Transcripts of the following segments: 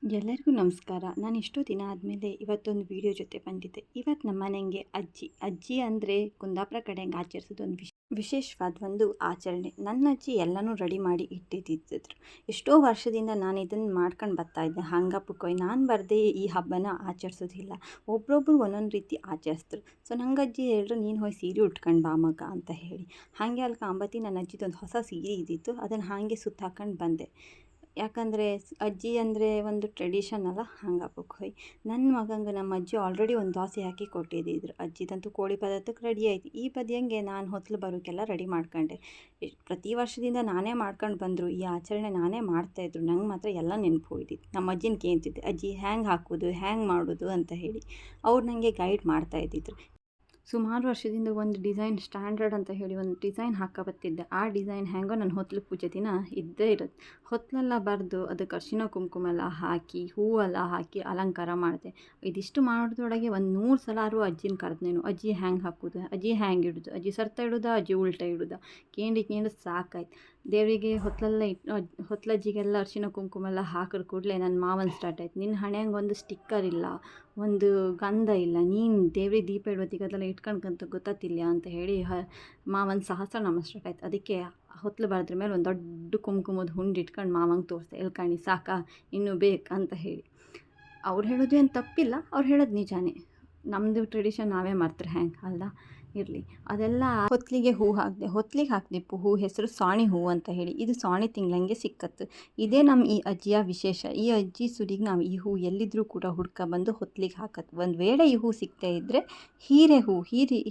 ಎಲ್ಲರಿಗೂ ನಮಸ್ಕಾರ. ನಾನು ಎಷ್ಟೋ ದಿನ ಆದಮೇಲೆ ಇವತ್ತೊಂದು ವಿಡಿಯೋ ಜೊತೆ ಬಂದಿದ್ದೆ. ಇವತ್ತು ನಮ್ಮ ಮನೆಗೆ ಅಜ್ಜಿ ಅಂದರೆ ಕುಂದಾಪುರ ಕಡೆಗೆ ಆಚರಿಸೋದು ಒಂದು ವಿಶೇಷವಾದ ಒಂದು ಆಚರಣೆ. ನನ್ನ ಅಜ್ಜಿ ಎಲ್ಲನೂ ರೆಡಿ ಮಾಡಿ ಇಟ್ಟಿದ್ದಿದ್ರು. ಎಷ್ಟೋ ವರ್ಷದಿಂದ ನಾನು ಇದನ್ನು ಮಾಡ್ಕೊಂಡು ಬರ್ತಾಯಿದ್ದೆ. ಹಂಗಪ್ಪಕ್ಕೋಯ್ ನಾನು ಬರದೇ ಈ ಹಬ್ಬನ ಆಚರಿಸೋದಿಲ್ಲ. ಒಬ್ರೊಬ್ರು ಒಂದೊಂದು ರೀತಿ ಆಚರಿಸಿದ್ರು. ಸೊ ನಂಗೆ ಅಜ್ಜಿ ಹೇಳಿದ್ರು, ನೀನು ಹೋಗಿ ಸೀರೆ ಉಟ್ಕೊಂಡು ಬಾ ಮಗ ಅಂತ ಹೇಳಿ. ಹಾಗೆ ಅಲ್ಲಿ ಕಾಂಬತ್ತಿ ನನ್ನ ಅಜ್ಜಿದೊಂದು ಹೊಸ ಸೀರೆ ಇದ್ದಿತ್ತು. ಅದನ್ನು ಹಾಗೆ ಸುತ್ತ ಹಾಕೊಂಡು ಬಂದೆ. ಯಾಕಂದರೆ ಅಜ್ಜಿ ಅಂದರೆ ಒಂದು ಟ್ರೆಡಿಷನ್ ಅಲ್ಲ, ಹಂಗಪ್ಪಕ್ಕೆ ಹೋಯ್ ನನ್ನ ಮಗಂಗೆ ನಮ್ಮ ಅಜ್ಜಿ ಆಲ್ರೆಡಿ ಒಂದು ದೋಸೆ ಹಾಕಿ ಕೊಟ್ಟಿದ್ದಿದ್ರು. ಅಜ್ಜಿದಂತೂ ಕೋಳಿ ಪದಾರ್ಥಕ್ಕೆ ರೆಡಿ ಆಯ್ತು. ಈ ಬದಿಯಂಗೆ ನಾನು ಹೊತ್ತಲು ಬರೋಕ್ಕೆಲ್ಲ ರೆಡಿ ಮಾಡ್ಕೊಂಡೆ. ಪ್ರತಿ ವರ್ಷದಿಂದ ನಾನೇ ಮಾಡ್ಕೊಂಡು ಬಂದರು. ಈ ಆಚರಣೆ ನಾನೇ ಮಾಡ್ತಾಯಿದ್ರು. ನಂಗೆ ಮಾತ್ರ ಎಲ್ಲ ನೆನಪು ಹೋಯ್ತಿತ್ತು. ನಮ್ಮ ಅಜ್ಜಿನ ಕೇಳ್ತಿದ್ದೆ, ಅಜ್ಜಿ ಹ್ಯಾಂಗೆ ಹಾಕೋದು, ಹ್ಯಾಂಗೆ ಮಾಡೋದು ಅಂತ ಹೇಳಿ. ಅವ್ರು ನನಗೆ ಗೈಡ್ ಮಾಡ್ತಾಯಿದ್ದಿದ್ರು. ಸುಮಾರು ವರ್ಷದಿಂದ ಒಂದು ಡಿಸೈನ್ ಸ್ಟ್ಯಾಂಡರ್ಡ್ ಅಂತ ಹೇಳಿ ಒಂದು ಡಿಸೈನ್ ಬರ್ತಿದ್ದೆ. ಆ ಡಿಸೈನ್ ಹೆಂಗೋ ನನ್ನ ಹೊತ್ತಲು ಪೂಜೆ ದಿನ ಇದ್ದೇ ಇರುತ್ತೆ. ಹೊತ್ತಲೆಲ್ಲ ಬರೆದು ಅದಕ್ಕೆ ಅರಿಶಿನ ಕುಂಕುಮ ಎಲ್ಲ ಹಾಕಿ ಹೂವೆಲ್ಲ ಹಾಕಿ ಅಲಂಕಾರ ಮಾಡಿದೆ. ಇದಿಷ್ಟು ಮಾಡೋದ್ರೊಳಗೆ ಒಂದು 100 ಸಲ ಅಜ್ಜಿನ ಕರೆದ್ನೇನು, ಅಜ್ಜಿ ಹ್ಯಾಂಗೆ ಹಾಕೋದು, ಅಜ್ಜಿ ಹ್ಯಾಂಗೆ ಇಡೋದು, ಅಜ್ಜಿ ಸರ್ತ ಇಡೋದಾ, ಅಜ್ಜಿ ಉಲ್ಟಾ ಇಡೋದಾ, ಕೇಂದ್ರ ಸಾಕಾಯ್ತು. ದೇವರಿಗೆ ಹೊತ್ತಲೆಲ್ಲ ಹೊತ್ತಲಜ್ಜಿಗೆಲ್ಲ ಅರಿಶಿನ ಕುಂಕುಮ ಎಲ್ಲ ಹಾಕಿದ ಕೂಡಲೇ ನನ್ನ ಮಾವನ ಸ್ಟಾರ್ಟ್ ಆಯ್ತು. ನಿನ್ನ ಹಣೆಯಂಗೆ ಒಂದು ಸ್ಟಿಕ್ಕರ್ ಇಲ್ಲ, ಒಂದು ಗಂಧ ಇಲ್ಲ, ನೀನು ದೇವ್ರಿಗೆ ದೀಪ ಇಡೋತ್ತಿಗೆ ಅದೆಲ್ಲ ಇಟ್ಕೊಂಡ್ಕಂತ ಗೊತ್ತಾತಿಲ್ಲ ಅಂತ ಹೇಳಿ ಮಾವನ ಸಹಸ್ರನಾಮ ಸ್ಟಾರ್ಟ್ ಆಯ್ತು. ಅದಕ್ಕೆ ಹೊತ್ತಲು ಬರೆದ್ರ ಮೇಲೆ ಒಂದು ದೊಡ್ಡ ಕುಂಕುಮದ ಹುಂಡು ಇಟ್ಕೊಂಡು ಮಾವಂಗೆ ತೋರಿಸ್ದೆ. ಎಲ್ಕಣಿ ಸಾಕಾ, ಇನ್ನೂ ಬೇಕಂತ ಹೇಳಿ. ಅವ್ರು ಹೇಳೋದು ಏನು ತಪ್ಪಿಲ್ಲ, ಅವ್ರು ಹೇಳೋದು ನಿಜಾನೇ. ನಮ್ಮದು ಟ್ರೆಡಿಷನ್ ನಾವೇ ಮಾಡ್ತಾರೆ ಹ್ಯಾಂಗೆ ಅಲ್ಲ, ಇರಲಿ. ಅದೆಲ್ಲ ಹೊತ್ತಲಿಗೆ ಹೂ ಹಾಕಿದೆ. ಹೊತ್ತಲಿಗೆ ಹಾಕಿದೆ ಹೂ ಹೆಸರು ಸಾಣಿ ಹೂ ಅಂತ ಹೇಳಿ. ಇದು ಸಾಣಿ ತಿಂಗಳಂಗೆ ಸಿಕ್ಕತ್ತು. ಇದೇ ನಮ್ಮ ಈ ಅಜ್ಜಿಯ ವಿಶೇಷ. ಈ ಅಜ್ಜಿ ಸುಡಿಗೆ ನಾವು ಈ ಹೂ ಎಲ್ಲಿದ್ದರೂ ಕೂಡ ಹುಡ್ಕೊಬಂದು ಹೊತ್ತಲಿಗೆ ಹಾಕತ್ತು. ಒಂದು ವೇಳೆ ಈ ಹೂ ಸಿಗದೇ ಇದ್ದರೆ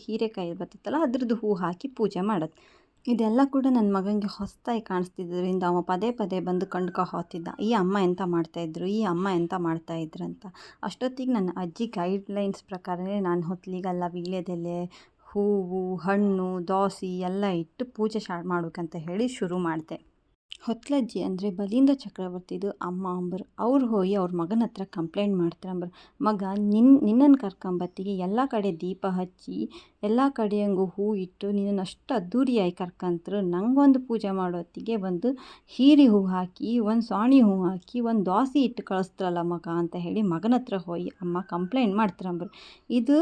ಹೀರೆಕಾಯಿ ಬರ್ತಿತ್ತಲ್ಲ ಅದ್ರದ್ದು ಹೂ ಹಾಕಿ ಪೂಜೆ ಮಾಡೋದು. ಇದೆಲ್ಲ ಕೂಡ ನನ್ನ ಮಗನಿಗೆ ಹೊಸದಾಗಿ ಕಾಣಿಸ್ತಿದ್ದರಿಂದ ಅವ ಪದೇ ಪದೇ ಬಂದು ಕಂಡ್ಕೊ ಹೋಗ್ತಿದ್ದ. ಈ ಅಮ್ಮ ಎಂತ ಮಾಡ್ತಾಯಿದ್ರು, ಈ ಅಮ್ಮ ಎಂತ ಮಾಡ್ತಾಯಿದ್ರು ಅಂತ. ಅಷ್ಟೊತ್ತಿಗೆ ನನ್ನ ಅಜ್ಜಿ ಗೈಡ್ಲೈನ್ಸ್ ಪ್ರಕಾರವೇ ನಾನು ಹೊತ್ತಲಿಗೆಲ್ಲ ವೀಳ್ಯದೆಲೆ, ಹೂವು, ಹಣ್ಣು, ದೋಸೆ ಎಲ್ಲ ಇಟ್ಟು ಪೂಜೆ ಮಾಡ್ಬೇಕಂತ ಹೇಳಿ ಶುರು ಮಾಡಿದೆ. ಹೊತ್ತಲಜ್ಜಿ ಅಂದರೆ ಬಲಿಂದ್ರ ಚಕ್ರವರ್ತಿದು ಅಮ್ಮ ಅಂಬರು. ಅವ್ರು ಹೋಗಿ ಅವ್ರ ಮಗನ ಹತ್ರ ಕಂಪ್ಲೇಂಟ್ ಮಾಡ್ತಾರೆ ಅಂಬರು, ಮಗ ನಿನ್ನನ್ನು ಕರ್ಕೊಂಬತ್ತಿಗೆ ಎಲ್ಲ ಕಡೆ ದೀಪ ಹಚ್ಚಿ ಎಲ್ಲ ಕಡೆಯಂಗೂ ಹೂ ಇಟ್ಟು ನಿನ್ನನ್ನು ಅಷ್ಟು ಅದ್ದೂರಿಯಾಗಿ ಕರ್ಕಂತರು. ನಂಗೊಂದು ಪೂಜೆ ಮಾಡೋತ್ತಿಗೆ ಒಂದು ಹೀರೆ ಹೂ ಹಾಕಿ, ಒಂದು ಸಾಣಿ ಹೂ ಹಾಕಿ, ಒಂದು ದೋಸೆ ಇಟ್ಟು ಕಳಿಸ್ತಾರಲ್ಲ ಮಗ ಅಂತ ಹೇಳಿ ಮಗನ ಹತ್ರ ಹೋಗಿ ಅಮ್ಮ ಕಂಪ್ಲೇಂಟ್ ಮಾಡ್ತಾರಂಬರು. ಇದು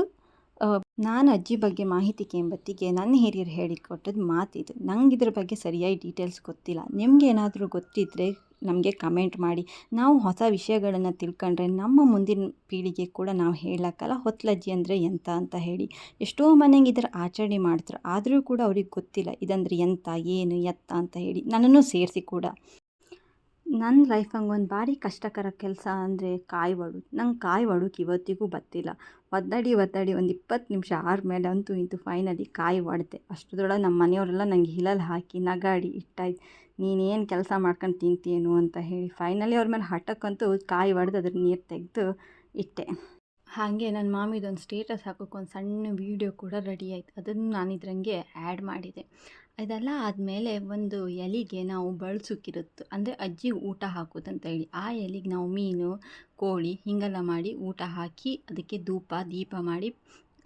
ನಾನು ಅಜ್ಜಿ ಬಗ್ಗೆ ಮಾಹಿತಿ ಕೇಂಬತ್ತಿಗೆ ನನ್ನ ಹಿರಿಯರು ಹೇಳಿಕೊಟ್ಟದ್ದು ಮಾತಿದು. ನಂಗೆ ಇದ್ರ ಬಗ್ಗೆ ಸರಿಯಾಗಿ ಡೀಟೇಲ್ಸ್ ಗೊತ್ತಿಲ್ಲ. ನಿಮ್ಗೇನಾದರೂ ಗೊತ್ತಿದ್ದರೆ ನಮಗೆ ಕಮೆಂಟ್ ಮಾಡಿ. ನಾವು ಹೊಸ ವಿಷಯಗಳನ್ನು ತಿಳ್ಕೊಂಡ್ರೆ ನಮ್ಮ ಮುಂದಿನ ಪೀಳಿಗೆ ಕೂಡ ನಾವು ಹೇಳಕ್ಕಲ್ಲ ಹೊತ್ತಲಜ್ಜಿ ಅಂದರೆ ಎಂತ ಅಂತ ಹೇಳಿ. ಎಷ್ಟೋ ಮನೆಗೆ ಇದರ ಆಚರಣೆ ಮಾಡ್ತಾರೆ, ಆದರೂ ಕೂಡ ಅವ್ರಿಗೆ ಗೊತ್ತಿಲ್ಲ ಇದಂದ್ರೆ ಎಂತ, ಏನು, ಎತ್ತ ಅಂತ ಹೇಳಿ. ನನ್ನನ್ನು ಸೇರಿಸಿ ಕೂಡ. ನನ್ನ ಲೈಫಂಗೆ ಒಂದು ಭಾರಿ ಕಷ್ಟಕರ ಕೆಲಸ ಅಂದರೆ ಕಾಯಿ ಒಡೆದು. ನಂಗೆ ಕಾಯಿ ಒಡೋಕೆ ಇವತ್ತಿಗೂ ಬರ್ತಿಲ್ಲ. ಒದ್ದಾಡಿ ಒಂದು 20 ನಿಮಿಷ ಆದಮೇಲೆ ಅಂತೂ ಇಂತೂ ಫೈನಲಿ ಕಾಯಿ ಒಡೆದೆ. ಅಷ್ಟರೊಳಗೆ ನಮ್ಮ ಮನೆಯವರೆಲ್ಲ ನನಗೆ ಹಿಲಲ್ಲಿ ಹಾಕಿ ನಗಾಡಿ ಇಟ್ಟಾಯ್ತು. ನೀನೇನು ಕೆಲಸ ಮಾಡ್ಕೊಂಡು ತಿಂತೀಯೇನು ಅಂತ ಹೇಳಿ. ಫೈನಲಿ ಅವ್ರ ಮೇಲೆ ಹಠಕ್ಕಂತೂ ಕಾಯಿ ಒಡೆದು ಅದ್ರ ನೀರು ತೆಗೆದು ಇಟ್ಟೆ. ಹಾಗೆ ನನ್ನ ಮಾಮಿದೊಂದು ಸ್ಟೇಟಸ್ ಹಾಕೋಕೆ ಒಂದು ಸಣ್ಣ ವೀಡಿಯೋ ಕೂಡ ರೆಡಿ ಆಯಿತು. ಅದನ್ನು ನಾನು ಇದ್ರಂಗೆ ಆ್ಯಡ್ ಮಾಡಿದೆ. ಇದೆಲ್ಲ ಆದಮೇಲೆ ಒಂದು ಎಲೆಗೆ ನಾವು ಬಳಸೋಕ್ಕಿರುತ್ತೆ, ಅಂದರೆ ಅಜ್ಜಿಗೆ ಊಟ ಹಾಕೋದಂತ ಹೇಳಿ. ಆ ಎಲೆಗೆ ನಾವು ಮೀನು, ಕೋಳಿ ಹೀಗೆಲ್ಲ ಮಾಡಿ ಊಟ ಹಾಕಿ ಅದಕ್ಕೆ ದೀಪ ಮಾಡಿ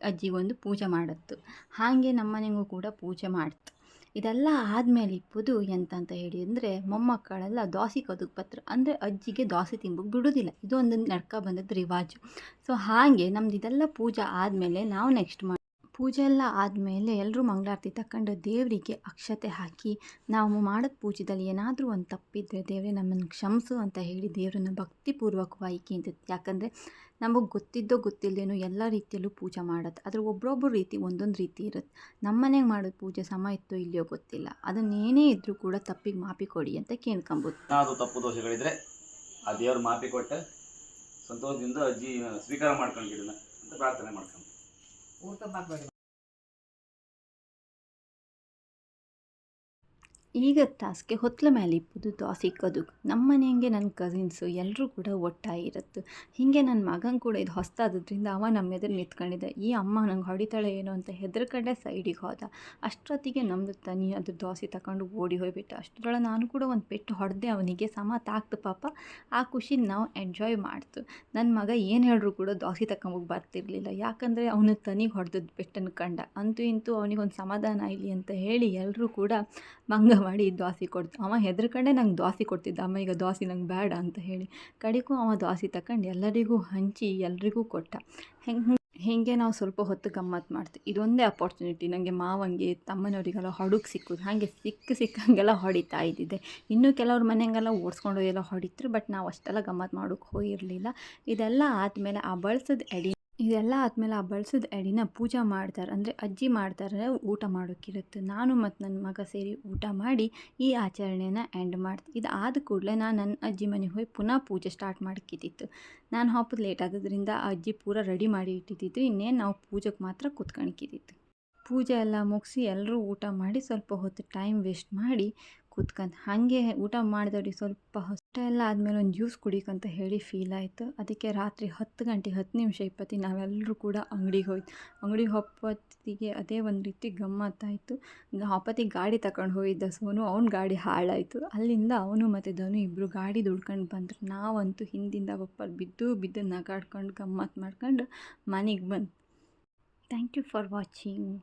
ಅಜ್ಜಿಗೊಂದು ಪೂಜೆ ಮಾಡತ್ತು. ಹಾಗೆ ನಮ್ಮ ಮನೆಗೂ ಕೂಡ ಪೂಜೆ ಮಾಡ್ತು. ಇದೆಲ್ಲ ಆದಮೇಲೆ ಇಪ್ಪುದು ಎಂತ ಹೇಳಿ ಅಂದರೆ ಮೊಮ್ಮಕ್ಕಳೆಲ್ಲ ದೋಸೆ ಕದಕ್ಕೆ ಬತ್ರು. ಅಂದರೆ ಅಜ್ಜಿಗೆ ದೋಸೆ ತಿಂಬಕ್ಕೆ ಬಿಡೋದಿಲ್ಲ. ಇದು ಒಂದು ನಡ್ಕ ಬಂದದ್ದು ರಿವಾಜು. ಸೊ ಹಾಗೆ ನಮ್ದು ಇದೆಲ್ಲ ಪೂಜೆ ಆದಮೇಲೆ ನಾವು ನೆಕ್ಸ್ಟ್ ಪೂಜೆ ಎಲ್ಲ ಆದಮೇಲೆ ಎಲ್ಲರೂ ಮಂಗಳಾರತಿ ತಗೊಂಡು ದೇವರಿಗೆ ಅಕ್ಷತೆ ಹಾಕಿ, ನಾವು ಮಾಡೋದು ಪೂಜೆದಲ್ಲಿ ಏನಾದರೂ ಒಂದು ತಪ್ಪಿದರೆ ದೇವರೇ ನಮ್ಮನ್ನು ಕ್ಷಮಿಸು ಅಂತ ಹೇಳಿ ದೇವರನ್ನ ಭಕ್ತಿಪೂರ್ವಕವಾಗಿ ಕೇಳ್ತಿತ್ತು. ಯಾಕಂದರೆ ನಮಗೆ ಗೊತ್ತಿಲ್ಲದೇನೋ ಎಲ್ಲ ರೀತಿಯಲ್ಲೂ ಪೂಜೆ ಮಾಡೋದು. ಅದ್ರ ಒಬ್ಬೊಬ್ಬರು ರೀತಿ ಒಂದೊಂದು ರೀತಿ ಇರುತ್ತೆ. ನಮ್ಮ ಮನೆಗೆ ಮಾಡೋದು ಪೂಜೆ ಸಮ ಇತ್ತೋ ಇಲ್ಲಯೋ ಗೊತ್ತಿಲ್ಲ. ಅದನ್ನೇನೇ ಇದ್ದರೂ ಕೂಡ ತಪ್ಪಿಗೆ ಮಾಪಿ ಕೊಡಿ ಅಂತ ಕೇಳ್ಕೊಂಬೋದು. ಅದು ತಪ್ಪು ದೋಷಗಳಿದ್ರೆ ಆ ದೇವ್ರ ಮಾಪಿ ಕೊಟ್ಟು ಸಂತೋಷದಿಂದ ಅಜ್ಜಿ ಸ್ವೀಕಾರ ಮಾಡ್ಕೊಂಡಿದ್ದನ್ನ ಅಂತ ಪ್ರಾರ್ಥನೆ ಮಾಡ್ಕೊಂಡು ಈಗ ಟಾಸ್ಗೆ ಹೊತ್ತಲ ಮೇಲೆ ಇಪ್ಪುದು ದೋಸೆ ಕದುಗು. ನಮ್ಮ ಮನೆಯಂಗೆ ನನ್ನ ಕಸಿನ್ಸು ಎಲ್ಲರೂ ಕೂಡ ಒಟ್ಟಾಗಿರುತ್ತೆ. ಹೀಗೆ ನನ್ನ ಮಗನ ಕೂಡ ಇದು ಹೊಸ್ತಾದ್ರಿಂದ ಅವ ನಮ್ಮ ಎದುರು ನಿಂತ್ಕೊಂಡಿದ್ದ. ಈ ಅಮ್ಮ ನಂಗೆ ಹೊಡಿತಾಳೆ ಏನೋ ಅಂತ ಹೆದರ್ಕೊಂಡೆ ಸೈಡಿಗೆ ಹೋದ. ಅಷ್ಟೊತ್ತಿಗೆ ನಮ್ಮದು ತನಿ ಅದು ದೋಸೆ ತಗೊಂಡು ಓಡಿ ಹೋಗ್ಬಿಟ್ಟ. ಅಷ್ಟರೊಳಗೆ ನಾನು ಕೂಡ ಒಂದು ಪೆಟ್ಟು ಹೊಡೆದೆ ಅವನಿಗೆ. ಸಮ ತಾಕ್ತು ಪಾಪ. ಆ ಖುಷಿ ನಾವು ಎಂಜಾಯ್ ಮಾಡ್ತು. ನನ್ನ ಮಗ ಏನು ಹೇಳಿದ್ರು ಕೂಡ ದೋಸೆ ತಗೊಂಬೋಗಿ ಬರ್ತಿರ್ಲಿಲ್ಲ. ಯಾಕಂದರೆ ಅವನು ತನಿಗೆ ಹೊಡೆದದ್ದು ಪೆಟ್ಟನ್ನು ಕಂಡ. ಅಂತೂ ಇಂತೂ ಅವನಿಗೊಂದು ಸಮಾಧಾನ ಆಗಲಿ ಅಂತ ಹೇಳಿ ಎಲ್ಲರೂ ಕೂಡ ಮಂಗ ಮಾಡಿ ದೋಸೆ ಕೊಡ್ತು. ಅವ ಹೆದರ್ಕೊಂಡೆ ನಂಗೆ ದೋಸೆ ಕೊಡ್ತಿದ್ದ, ಅಮ್ಮ ಈಗ ದೋಸೆ ನಂಗೆ ಬೇಡ ಅಂತ ಹೇಳಿ. ಕಡೆಗೂ ಅವ ದೋಸೆ ತಗೊಂಡು ಎಲ್ಲರಿಗೂ ಹಂಚಿ ಎಲ್ರಿಗೂ ಕೊಟ್ಟ. ಹೀಗೆ ನಾವು ಸ್ವಲ್ಪ ಹೊತ್ತು ಗಮ್ಮತ್ತು ಮಾಡ್ತೀವಿ. ಇದೊಂದೇ ಅಪಾರ್ಚುನಿಟಿ ನನಗೆ ಮಾವಂಗೆ ತಮ್ಮನವರಿಗೆಲ್ಲ ಹೊಡಕ್ಕೆ ಸಿಕ್ಕೋದು. ಹಾಗೆ ಸಿಕ್ಕಂಗೆಲ್ಲ ಹೊಡಿತಾ ಇದ್ದಿದ್ದೆ. ಇನ್ನೂ ಕೆಲವ್ರ ಮನೆಗೆಲ್ಲ ಓಡಿಸ್ಕೊಂಡು ಎಲ್ಲ ಹೊಡಿದ್ರು, ಬಟ್ ನಾವು ಅಷ್ಟೆಲ್ಲ ಗಮ್ಮತ್ತು ಮಾಡೋಕ್ಕೆ ಹೋಗಿರಲಿಲ್ಲ. ಇದೆಲ್ಲ ಆದಮೇಲೆ ಆ ಬಳಸಿದ ಎಡಿನ ಪೂಜೆ ಮಾಡ್ತಾರೆ, ಅಂದರೆ ಅಜ್ಜಿ ಮಾಡ್ತಾರೆ, ಊಟ ಮಾಡೋಕ್ಕಿರುತ್ತೆ. ನಾನು ಮತ್ತು ನನ್ನ ಮಗ ಸೇರಿ ಊಟ ಮಾಡಿ ಈ ಆಚರಣೆನ ಎಂಡ್ ಮಾಡ್ತೀವಿ. ಇದು ಆದ ಕೂಡಲೇ ನಾನು ನನ್ನ ಅಜ್ಜಿ ಮನೆಗೆ ಹೋಗಿ ಪುನಃ ಪೂಜೆ ಸ್ಟಾರ್ಟ್ ಮಾಡೋಕ್ಕಿದ್ದಿತ್ತು. ನಾನು ಹೋಗೋದು ಲೇಟ್ ಆಗೋದ್ರಿಂದ ಆ ಅಜ್ಜಿ ಪೂರ ರೆಡಿ ಮಾಡಿ ಇಟ್ಟಿದ್ದಿತ್ತು. ಇನ್ನೇನು ನಾವು ಪೂಜೆಗೆ ಮಾತ್ರ ಕೂತ್ಕೊಳಕ್ಕಿದ್ದಿತ್ತು. ಪೂಜೆ ಎಲ್ಲ ಮುಗಿಸಿ ಎಲ್ಲರೂ ಊಟ ಮಾಡಿ ಸ್ವಲ್ಪ ಹೊತ್ತು ಟೈಮ್ ವೇಸ್ಟ್ ಮಾಡಿ ಕೂತ್ಕೊಂಡು ಹಾಗೆ ಊಟ ಮಾಡಿದವ್ರಿಗೆ ಸ್ವಲ್ಪ ಹೊಷ್ಟ ಎಲ್ಲ ಆದಮೇಲೆ ಒಂದು ಜ್ಯೂಸ್ ಕುಡಿಕಂತ ಹೇಳಿ ಫೀಲ್ ಆಯಿತು. ಅದಕ್ಕೆ ರಾತ್ರಿ 10 ಗಂಟೆ 10 ನಿಮಿಷ 20 ನಾವೆಲ್ಲರೂ ಕೂಡ ಅಂಗಡಿಗೆ ಹೋಯ್ತು. ಅಂಗಡಿಗೆ ಹೊಪ್ಪತ್ತಿಗೆ ಅದೇ ಒಂದು ರೀತಿ ಗಮ್ಮತ್ತಾಯಿತು. ಹೊಪ್ಪತ್ತಿಗೆ ಗಾಡಿ ತಗೊಂಡು ಹೋಗಿದ್ದ ಸೋನು, ಅವ್ನ ಗಾಡಿ ಹಾಳಾಯಿತು. ಅಲ್ಲಿಂದ ಅವನು ಮತ್ತು ಧನು ಇಬ್ಬರು ಗಾಡಿ ದುಡ್ಕೊಂಡು ಬಂದರು. ನಾವಂತೂ ಹಿಂದಿಂದ ಒಪ್ಪಲ್ಲಿ ಬಿದ್ದು ನಗಾಡ್ಕೊಂಡು ಗಮ್ಮತ್ತು ಮಾಡ್ಕೊಂಡು ಮನೆಗೆ ಬಂದು. Thank you for watching.